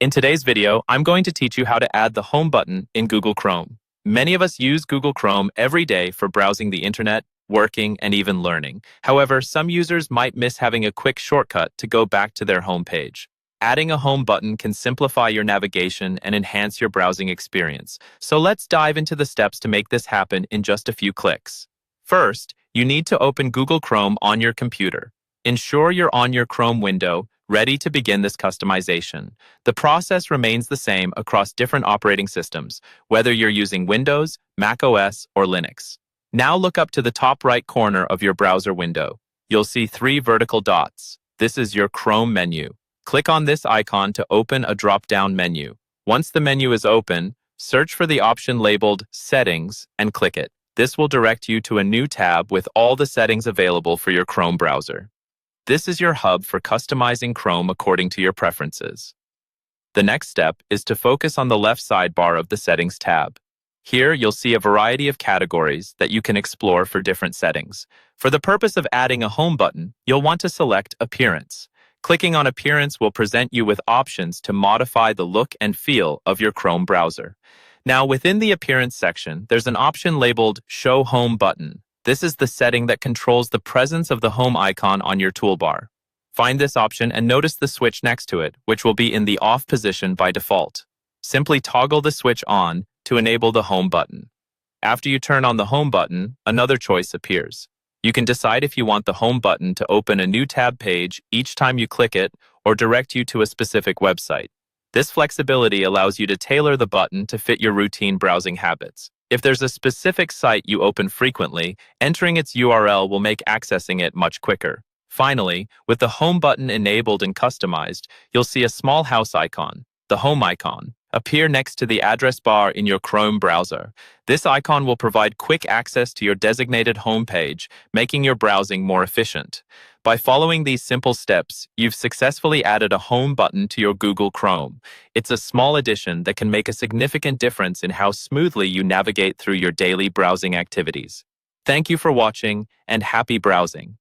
In today's video, I'm going to teach you how to add the Home button in Google Chrome. Many of us use Google Chrome every day for browsing the internet, working, and even learning. However, some users might miss having a quick shortcut to go back to their home page. Adding a Home button can simplify your navigation and enhance your browsing experience. So let's dive into the steps to make this happen in just a few clicks. First, you need to open Google Chrome on your computer. Ensure you're on your Chrome window, ready to begin this customization. The process remains the same across different operating systems, whether you're using Windows, macOS, or Linux. Now look up to the top right corner of your browser window. You'll see 3 vertical dots. This is your Chrome menu. Click on this icon to open a drop-down menu. Once the menu is open, search for the option labeled Settings and click it. This will direct you to a new tab with all the settings available for your Chrome browser. This is your hub for customizing Chrome according to your preferences. The next step is to focus on the left sidebar of the Settings tab. Here, you'll see a variety of categories that you can explore for different settings. For the purpose of adding a Home button, you'll want to select Appearance. Clicking on Appearance will present you with options to modify the look and feel of your Chrome browser. Now, within the Appearance section, there's an option labeled Show Home Button. This is the setting that controls the presence of the home icon on your toolbar. Find this option and notice the switch next to it, which will be in the off position by default. Simply toggle the switch on to enable the Home button. After you turn on the Home button, another choice appears. You can decide if you want the Home button to open a new tab page each time you click it or direct you to a specific website. This flexibility allows you to tailor the button to fit your routine browsing habits. If there's a specific site you open frequently, entering its URL will make accessing it much quicker. Finally, with the Home button enabled and customized, you'll see a small house icon, the Home icon, appear next to the address bar in your Chrome browser. This icon will provide quick access to your designated home page, making your browsing more efficient. By following these simple steps, you've successfully added a Home button to your Google Chrome. It's a small addition that can make a significant difference in how smoothly you navigate through your daily browsing activities. Thank you for watching, and happy browsing.